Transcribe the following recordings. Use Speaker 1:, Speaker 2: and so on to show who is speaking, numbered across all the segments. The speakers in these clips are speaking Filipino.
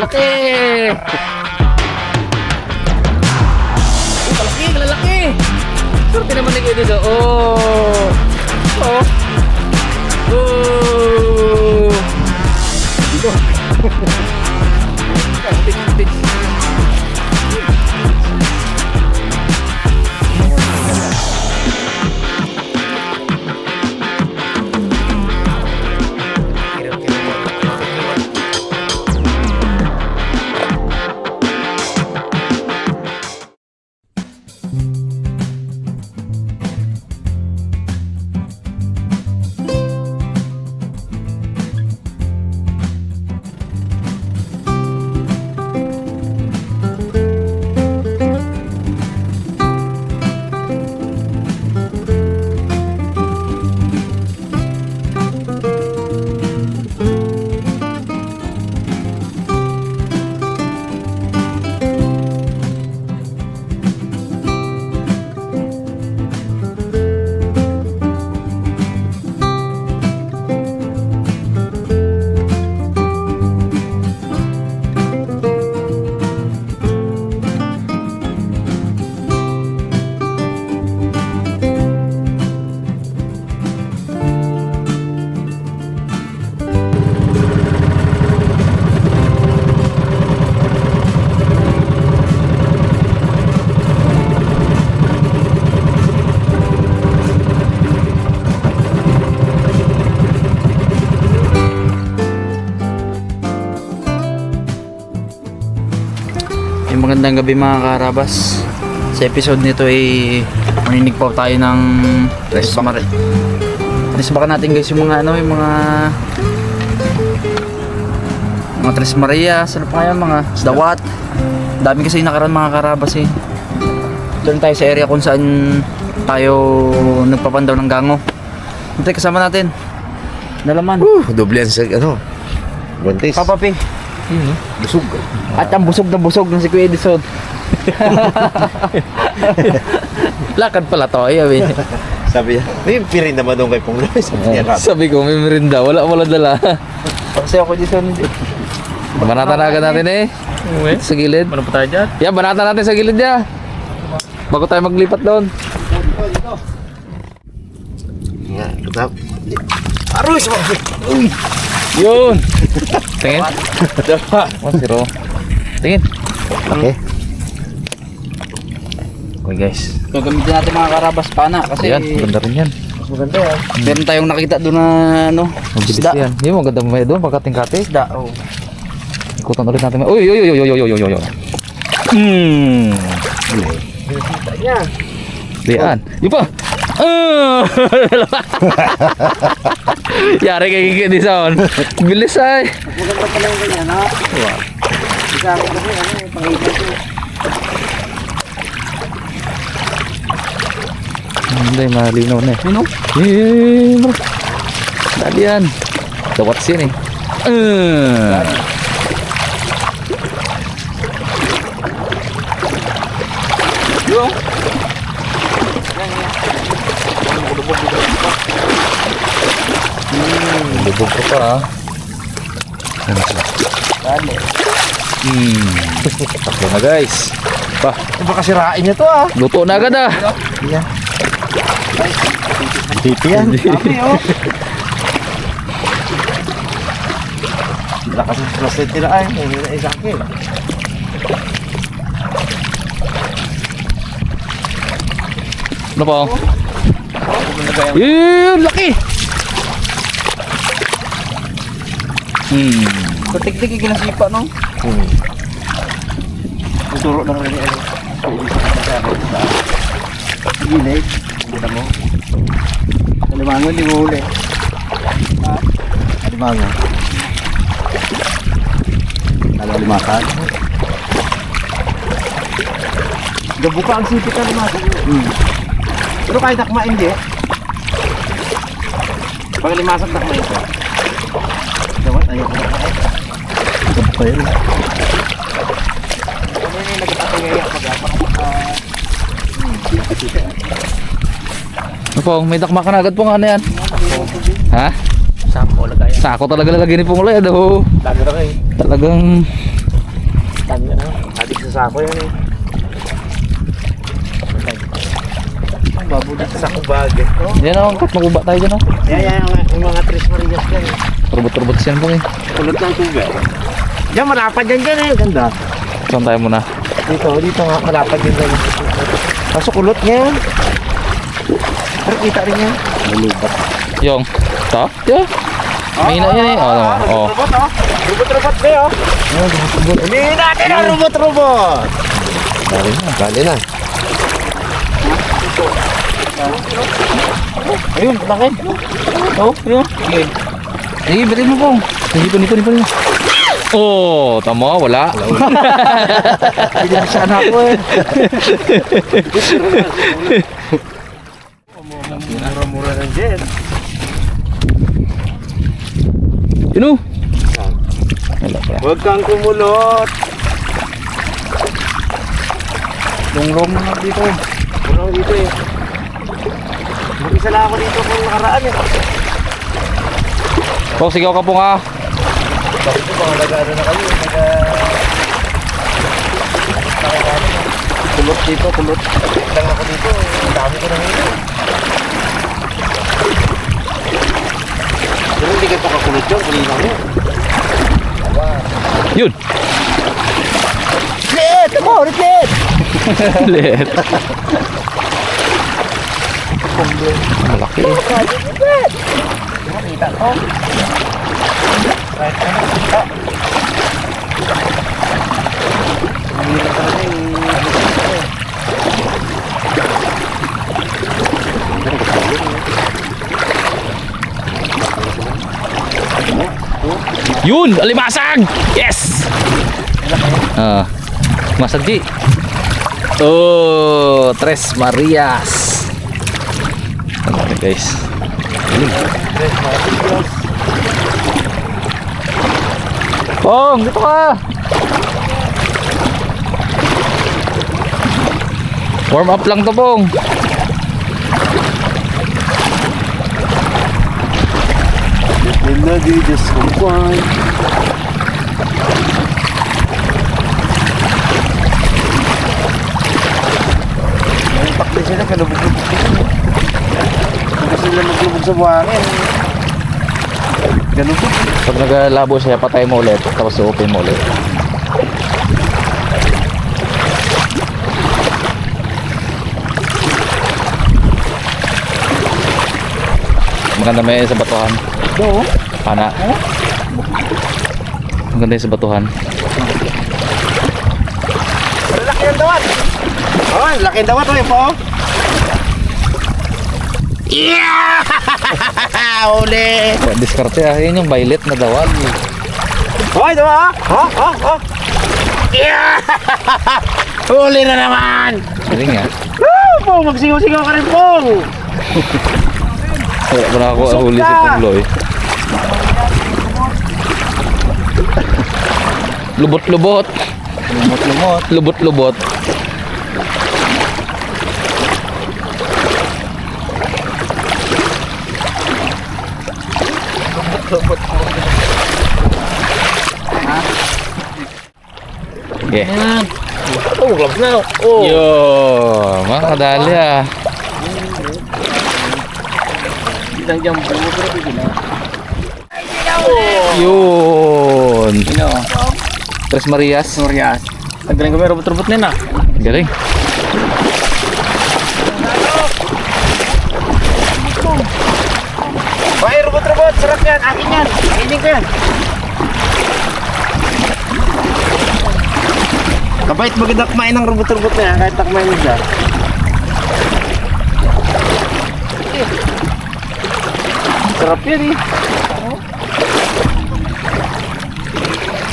Speaker 1: Lalaki! Lalaki, lalaki! Swerte naman ni Kuya Diso. Oh! Oh! Oh! Dito. Tik. Magandang gabi mga karabas. Sa episode nito ay maninig pa tayo ng Tres Maria. Baka natin guys yung mga ano, yung mga Tres Maria, ano pa kaya, mga dawat. Dami kasi nakaraan mga karabas eh. Doon tayo sa area kung saan tayo nagpapandaw ng gango. Ito kasama natin. Nalaman.
Speaker 2: Doble yan sa ano. Buntis.
Speaker 1: Papa P.
Speaker 2: Busog.
Speaker 1: At ang busog na si Kuya Edison. Lakad pala to, ay abi.
Speaker 2: Sabi niya, may pirin naman doon kay Pongloy.
Speaker 1: Sabi ko, may merinda, wala dala. Kasi ako Edison hindi. Banatan na agad natin eh. Sa gilid. Ano pa tayo dyan? Yeah, banatan natin sa gilid niya. Bago tayo maglipat doon.
Speaker 2: Nga, tutap. Aros! Uy!
Speaker 1: Yun! Tingin. Zero. Tingin.
Speaker 2: Okay.
Speaker 1: Okay guys. Gagamitin natin mga karabas pana kasi
Speaker 3: yan, maganda rin yan.
Speaker 2: Mas maganda yan.
Speaker 1: meron tayong nakita doon na ano,
Speaker 3: Mabilis
Speaker 1: isda.
Speaker 3: yan. Yung maganda mo doon, pagkatingkate.
Speaker 1: Isda, oh.
Speaker 3: Ikutan ulit natin. Uy. Diyan. Yung pa.
Speaker 1: Yari kay Kiki Edison. Bilis ay.
Speaker 2: Maganda pala yung ganyan, ha? Isa ako kasi, ano, pangitan ko.
Speaker 3: Hindi, malinaw na eh.
Speaker 1: Ano?
Speaker 3: Bro. Dali yan. Dawat sin eh.
Speaker 1: Yung.
Speaker 3: Lubog ko pa ha.
Speaker 1: Dali.
Speaker 3: Takbo na guys. Pa,
Speaker 2: Baka sirain niya to, ha?
Speaker 3: luto na agad ah.
Speaker 2: Yan. Titi yan.
Speaker 1: Sabi, oh.
Speaker 2: Lakas ng plastic nila ay. Hindi na isa akin.
Speaker 3: Ano pa?
Speaker 1: Yun, laki. Patik-tik yung ginasipa, no?
Speaker 2: Tuturo ng rin ano. Gilid. Kita mo. Kalimango, hindi mo huli. Kalimango. Kalimakan. Gabuka ang sipit na limakan. Pero kahit takma hindi. Pag limasak takma ito. Dapat ayaw ko takma. Gabuka yun. Ano yung nagpapagaya pag-apak?
Speaker 3: Ano po, may dakma ka na agad po nga na yan. Ha?
Speaker 1: Sako lagay.
Speaker 3: Sako talaga lagay ni Pungloy. Ano?
Speaker 2: Lalo na kayo.
Speaker 3: Talagang
Speaker 2: Tanda na. Adik sa sako yan eh. Ang babudit sa sako bagay. Oh.
Speaker 3: Yan o, kat maguba tayo dyan o.
Speaker 2: Yan, yung mga Tres Marias yan eh.
Speaker 3: Turbot-turbot siyan po eh.
Speaker 2: Kulot ng tubig. Diyan, malapad yan eh. Ganda.
Speaker 3: Saan tayo muna?
Speaker 2: Dito nga, malapad yan dyan. Kaso kulot niya yan. Pero kita rin yan. Malupat.
Speaker 3: Yung, ito? Yeah. Mahina yan eh. Oo naman. Oo.
Speaker 2: Robot oh. Robot ba oh. Hulihin natin ang robot. Dali na.
Speaker 1: Ayun, laki. Oh, yun. Sige. Sige, bilhin mo pong. Ipon.
Speaker 3: Oh, tama, wala.
Speaker 1: Bilhin sana ako eh.
Speaker 2: Mura-mura ng jet.
Speaker 3: Yun o. Wala pala.
Speaker 2: Huwag kang kumulot.
Speaker 1: Long na dito.
Speaker 2: Kulong dito eh. Mag-isa lang ako dito kung nakaraan eh.
Speaker 3: Oh, sigaw ka po nga.
Speaker 2: Bakit ko baka nag-ano na kayo? Kulot dito, kulot. Lang ako dito. Ang dami ko na ngayon. Pero hindi ka pa kakulot yun. Huli lang yun.
Speaker 3: Yun.
Speaker 2: Lit! Ako! Lit!
Speaker 3: Lit. Malaki eh.
Speaker 2: Nakita ko. Kahit ano kita. Hindi na talaga
Speaker 3: Yun! Alimasag! Yes! Masag di. Oh, Tres Marias. Malaki guys. Pong, dito ka. Warm up lang to, Pong.
Speaker 2: Lagi just kumpuan. May pakli sila, kalubog-lubog dito. Hindi sila maglubog sa buhangin. Ganun po.
Speaker 3: Pag naglabo siya, patay mo ulit. Tapos open mo ulit. Maganda may sa batuhan.
Speaker 1: Oo.
Speaker 3: Pana. Maganda yung sa batuhan.
Speaker 2: Pero laki ang dawat. Oh, laki ang dawat. Oh, po. Yeah! Uli!
Speaker 3: Diskarte ah. Yun yung violet na dawal.
Speaker 2: Hoy, dawa! Oh! Yeah! Uli na naman!
Speaker 3: Galing nga.
Speaker 2: Woo! Pong, magsigaw-sigaw ka rin, Pong!
Speaker 3: Wala ko nakakuha huli si Pongloy. Lubot-lubot.
Speaker 1: Lumot-lumot.
Speaker 3: Lubot-lubot. Yeah.
Speaker 1: Yan.
Speaker 2: Oh, gloves na. Oh!
Speaker 3: Yo, mga kadali ah.
Speaker 1: Isang jumbo. Pero pwede na.
Speaker 3: Yun.
Speaker 1: Sino?
Speaker 3: Tres Marias.
Speaker 1: Sorias. Nagaling kami robot-robot na yun ah.
Speaker 3: Galing.
Speaker 2: Hoy, robot-robot! Sarap yan! Akin yan! Kainin ko yan! Kabait maganda kumain ng robot-robot na yan kahit nakmain mo siya. Sarap yan eh.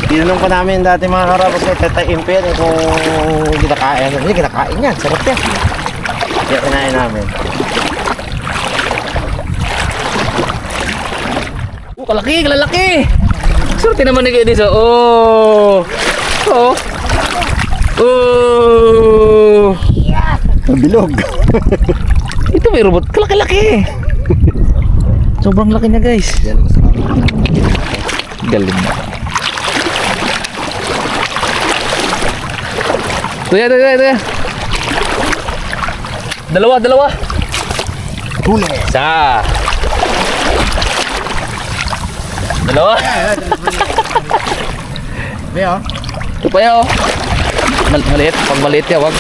Speaker 2: Tinanong pa namin dati mga karabas na Teta Impe yan eh, kung kinakain. Hindi, kinakain yan. Sarap yan. Kaya kinain namin.
Speaker 3: Kalaki, kalalaki. Swerte naman ni Gedis. Oh. Oh. Oh.
Speaker 2: Bilog.
Speaker 3: Ito may robot. Kalaki-laki. Sobrang laki niya, guys. Galing na. Tuya. Dalawa.
Speaker 2: Huli.
Speaker 3: Isa. Dalawa.
Speaker 2: Be, oh.
Speaker 3: Ito pa yun. Maliit. Pag maliit yan, wag.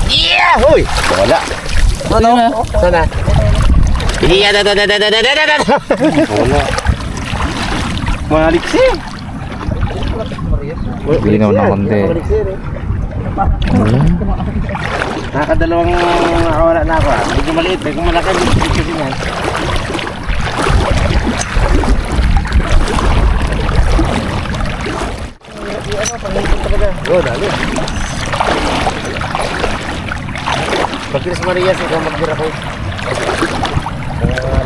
Speaker 2: Yeah! Hoy! Wala.
Speaker 3: Ano?
Speaker 2: Sana? Iya, wala. Maliksi.
Speaker 3: Linaw na konti.
Speaker 2: Nakadalawang nakawala na ako. Medyo maliit, medyo malaki. Medyo ganyan. Oh, dali. Pag Chris Maria, ikaw mag-gira ko.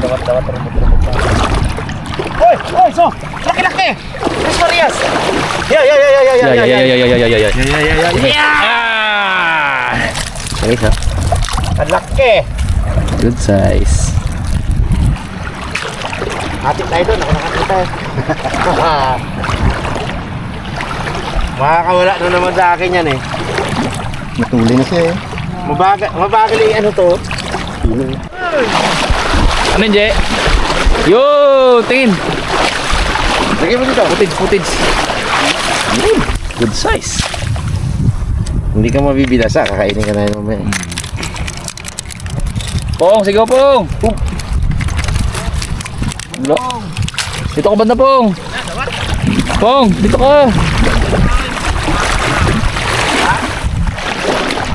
Speaker 2: Dawat-dawat, rumot-rumot pa. Hoy! So! Laki-laki! Chris Marias! Yeah!
Speaker 3: Size ha?
Speaker 2: Ang laki!
Speaker 3: Good size.
Speaker 2: Atik tayo doon, ako nakakita eh. Makakawala na naman sa akin yan eh.
Speaker 4: Matuli na siya eh.
Speaker 2: Mabagal eh, ano to?
Speaker 3: Ano yun, Je? Yo! Tingin!
Speaker 2: Lagay mo dito.
Speaker 3: Footage. Yun. Good size.
Speaker 2: Hindi ka mabibidasa, kakainin ka na yun mamaya.
Speaker 3: Pong, sigaw Pong! Wala. Dito ka banda Pong! Pong, dito ka!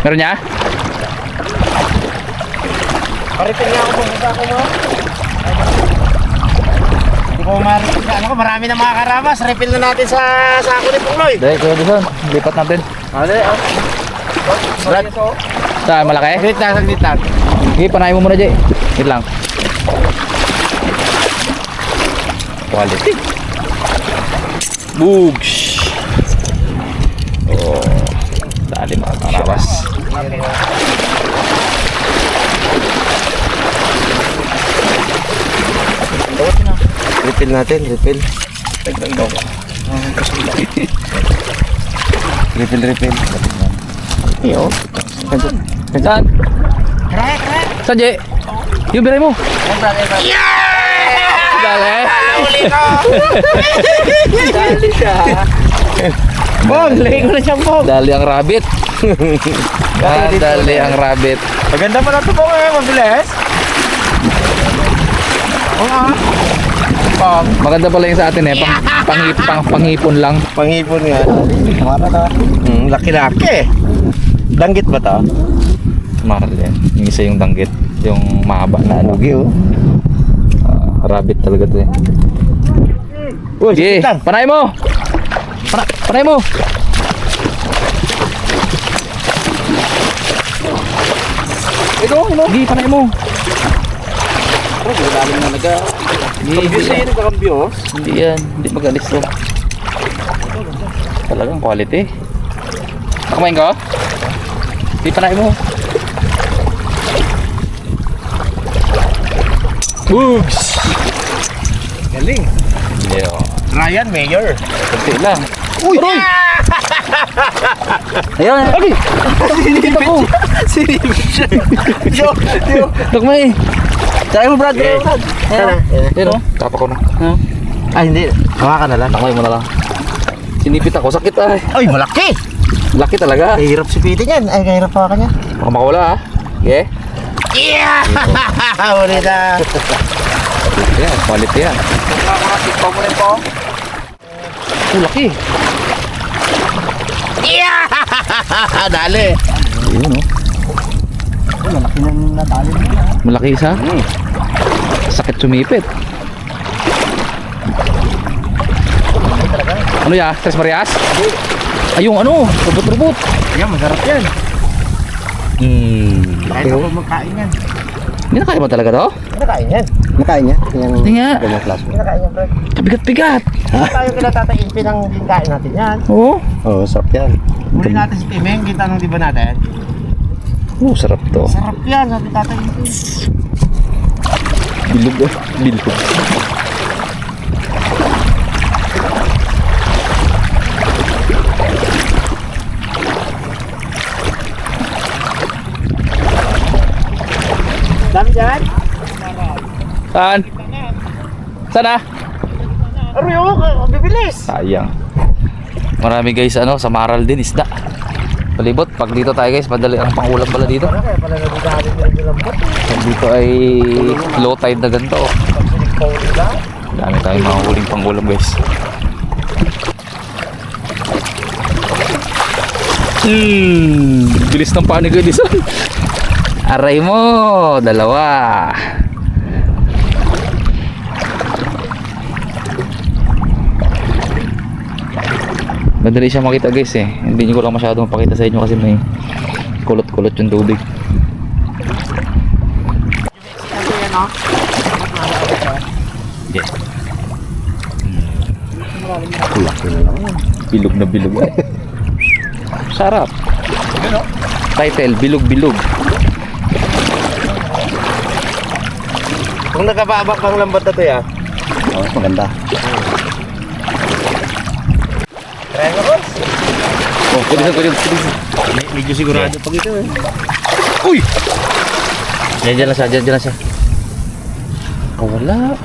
Speaker 3: Meron niya?
Speaker 2: Paritin niya ako sa ako mo. Hindi ko maritin ka. Ano ko, marami na mga karabas. Refill na natin sa sako ni Pungloy.
Speaker 3: Dahil, Kuya Dison, lipat natin.
Speaker 2: Dali, oh. Brad,
Speaker 3: Saan, malaki?
Speaker 2: saglit lang.
Speaker 3: Sige, panahin mo muna, Je. Wait lang. Quality. Boogs! Oh, dali mga karabas.
Speaker 2: Refill natin, refill. Refill.
Speaker 3: Iyo. Saan? Saan, Je? Yung biray mo. Dali.
Speaker 2: Uli ko!
Speaker 3: Dali siya.
Speaker 2: Bong, lagay ko na siyang bong.
Speaker 3: Dali ang rabbit. Dali ang rabbit.
Speaker 2: Maganda pa na ito bong eh, mabilis.
Speaker 3: Maganda pala yung sa atin eh. Panghipon lang.
Speaker 2: Panghipon nga. Laki-laki. Danggit ba to?
Speaker 3: Mahal yan. Yung isa yung danggit. Yung mahaba na ano.
Speaker 2: Ugi oh.
Speaker 3: Rabbit talaga to eh.
Speaker 2: Uy,
Speaker 3: Sige,
Speaker 2: lang.
Speaker 3: panay mo! Panay mo! Ito, Sige, panay mo!
Speaker 2: Malalim na naga. Kambyo siya yun, kambyo oh.
Speaker 3: Hindi yan, hindi magalis to. Talagang quality. Nakamain ka? Sige, panay mo. Boogs!
Speaker 2: Galing.
Speaker 3: Hindi oh.
Speaker 2: Ryan Mayor.
Speaker 3: Kunti lang.
Speaker 2: Uy!
Speaker 3: Ayan! Ay! Sinipit ko!
Speaker 2: Sinipit siya. Yo.
Speaker 3: Tukmay! Try mo, Brad!
Speaker 2: Okay. Sana.
Speaker 3: Ayan o, tapa ko na.
Speaker 2: Ay, hindi. Hawakan na lang.
Speaker 3: Takmay mo na lang. Sinipit ako, sakit ay.
Speaker 2: Ay, malaki.
Speaker 3: Laki talaga.
Speaker 2: Ay, hirap sipitin yan. Ay, kahirap hawakan yan.
Speaker 3: Baka makawala ha. Yeah?
Speaker 2: Yeah! Uli na.
Speaker 3: Yan, quality yan.
Speaker 2: Ikaw mo rin po.
Speaker 3: Oh, laki.
Speaker 2: Yeah! Dali.
Speaker 3: Ayun o.
Speaker 2: Malaki na nadali mo na.
Speaker 3: Malaki isa. Sakit sumipit. Ano ya? Tres Marias? Ay, yung ano, rubot-rubot.
Speaker 2: Yan, masarap yan. Kahit ako magkain yan.
Speaker 3: Hindi na kaya mo talaga to?
Speaker 2: Nakain yan.
Speaker 4: Nakain niya? Yung
Speaker 3: Hindi nga.
Speaker 4: ganyang class mo.
Speaker 2: Nakain yan, bro.
Speaker 3: Kabigat-bigat.
Speaker 2: Tayo kila Tata Inpi ng kain natin yan.
Speaker 3: Oo.
Speaker 4: Oo, sarap yan.
Speaker 2: Muli natin si Timeng, kita nung di ba natin?
Speaker 3: Oh, sarap to.
Speaker 2: Sarap yan, sabi Tata Inpi.
Speaker 3: Bilog ah. Bilog.
Speaker 2: Marami dyan.
Speaker 3: Saan? Saan ah?
Speaker 2: Aroy, bibilis.
Speaker 3: Sayang. Marami guys ano, sa Maral din isda. Palibot, pag dito tayo guys, madali ang pangulam pala dito.
Speaker 2: Kaya pala nagdadali nila yung lambot.
Speaker 3: Pag dito ay low tide na ganito. Oh.
Speaker 2: Pag sinikpaw nila.
Speaker 3: Dami tayong mahuhuling pangulam guys. Bilis ng panig guys. Aray mo, dalawa. Madali siya makita guys eh. Hindi ko lang masyado mapakita sa inyo kasi may kulot-kulot yung tubig. Yeah.
Speaker 4: Laki na lang.
Speaker 3: Bilog na bilog. Sarap. Title, bilog-bilog.
Speaker 2: Kung nakababak pang lambot na to ya.
Speaker 4: Oh, maganda.
Speaker 2: Try mo, boss.
Speaker 3: Oh, pwede.
Speaker 2: Medyo sigurado pag ito eh.
Speaker 3: Uy! Diyan lang siya. Oh, wala.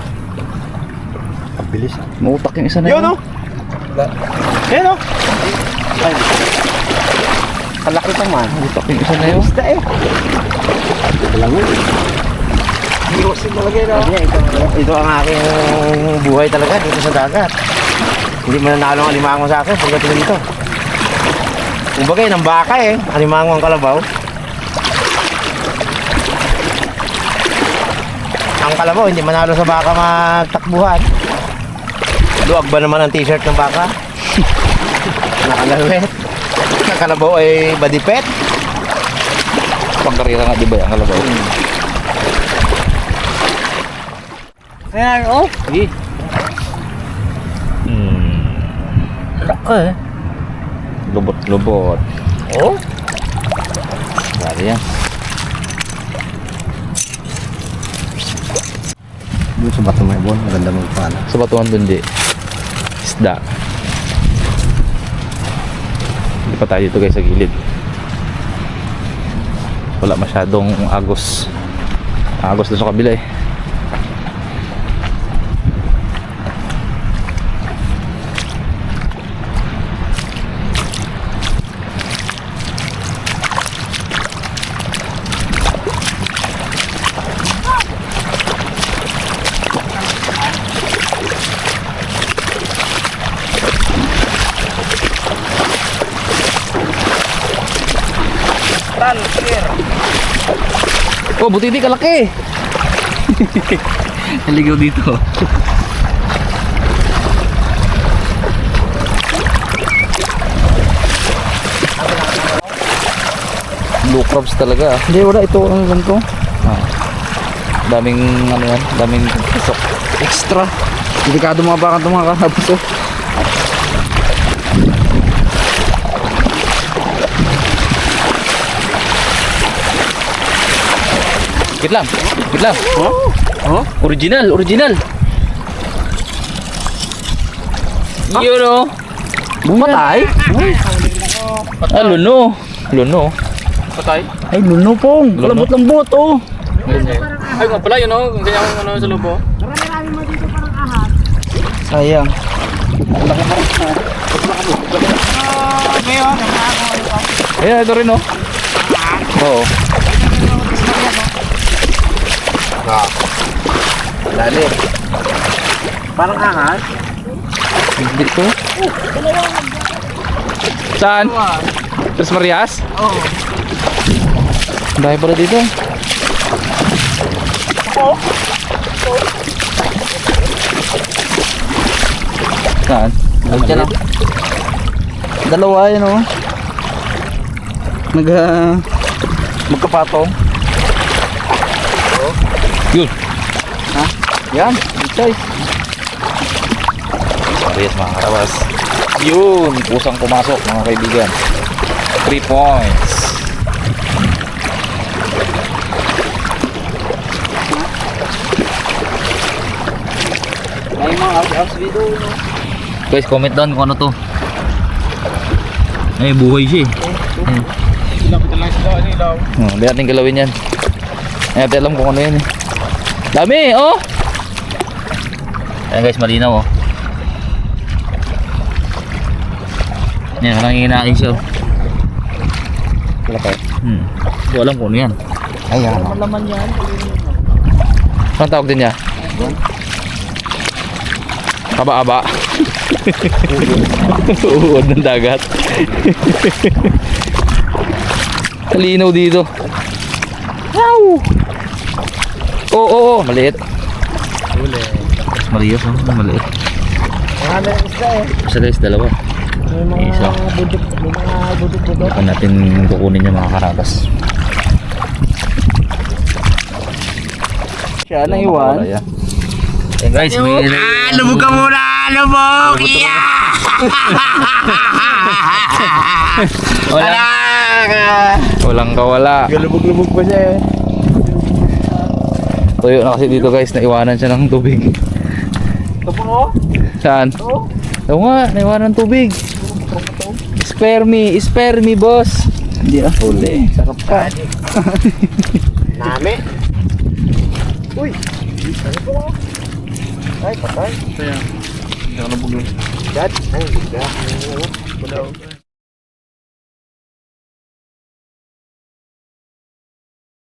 Speaker 4: Ang bilis.
Speaker 3: Mautak yung isa na
Speaker 2: Yun, oh. Yan, oh. Ay. Kalaki pa man.
Speaker 3: Mautak yung isa na yun.
Speaker 2: Isda eh.
Speaker 4: Lang yun.
Speaker 2: Hirosin talaga yun, oh. Ito ang aking buhay talaga dito sa dagat. Hindi mananalo ang alimango sa akin pagdating dito. Kumbaga yun ang baka eh. Alimango ang kalabaw. Ang kalabaw hindi manalo sa baka magtakbuhan. Luwag ba naman ang t-shirt ng baka? Nakalawet. Ang kalabaw ay badipet.
Speaker 3: Pangkarira nga, di ba yung kalabaw?
Speaker 2: Ayan, oh.
Speaker 3: Sige.
Speaker 2: Laka eh.
Speaker 3: Lubot.
Speaker 2: Oh?
Speaker 3: Dari yan.
Speaker 4: Doon sa bato may buwan. Maganda mong pala.
Speaker 3: Sa batuan dun di. Isda. Hindi pa tayo dito guys sa gilid. Wala masyadong agos. Agos doon sa kabila eh. Oh, buti di kalaki. Naligaw dito. Blue crabs talaga.
Speaker 1: Hindi, wala. Ito ano lang to.
Speaker 3: Daming ano yan, daming pasok.
Speaker 1: Extra. Delikado mga baka itong mga karabas. Oh.
Speaker 3: Git lang. Oh? Original. Yun oh.
Speaker 1: Bumatay?
Speaker 3: Ah, luno. Patay?
Speaker 1: Ay, luno pong.
Speaker 3: Luno?
Speaker 1: Lambot-lambot, oh.
Speaker 3: Ay, nga pala yun oh. Ganyan ang ano sa lubo.
Speaker 1: Sayang.
Speaker 3: Ayan, ito rin oh. Oo.
Speaker 2: Dali. Parang angas.
Speaker 3: Dito. Saan? Tres Marias?
Speaker 2: Oo.
Speaker 3: Dahil pala dito. Saan?
Speaker 1: Diyan lang. Dalawa yan, oh. Magkapatong.
Speaker 3: Yun.
Speaker 1: Yan. Choice.
Speaker 3: Marias mga karawas. Yun. Pusang pumasok mga kaibigan. 3 points.
Speaker 1: May mga house video, no?
Speaker 3: Guys, comment down kung ano to. Ay, buhay siya eh. Hindi natin galawin yan. Ay, ate alam kung ano yan eh. Dami, oh! Ayan guys, malinaw oh. Yan, walang hinain siya oh.
Speaker 4: Malaki.
Speaker 3: Hindi ko alam kung ano yan.
Speaker 4: Ay, ano.
Speaker 3: Anong tawag din niya? Aba-aba. Uod ng dagat. Kalinaw dito. Wow! Oo, maliit. Marios, oh. Maliit.
Speaker 2: Marami ng isda eh.
Speaker 3: Isa guys, dalawa.
Speaker 2: May
Speaker 3: Isa.
Speaker 2: mga budok-budok.
Speaker 3: Baka natin kukunin yung mga karabas.
Speaker 1: Siya nang iwan.
Speaker 3: Ayan guys, may...
Speaker 2: Lubog ka muna! Lubog!
Speaker 3: Walang kawala.
Speaker 2: Lubog-lubog pa siya eh.
Speaker 3: Tuyo na kasi dito guys, naiwanan siya ng tubig.
Speaker 2: Ito po oh.
Speaker 3: Saan?
Speaker 2: Oo.
Speaker 3: Oo nga, naiwanan ng tubig. Spare me boss.
Speaker 1: Hindi ah.
Speaker 3: Huli.
Speaker 1: Sarap pa.
Speaker 2: Nami. Uy. Ano po oh? Ay, patay.
Speaker 1: Kaya, hindi ako nabuglo.
Speaker 2: Dad. Ay, bigat.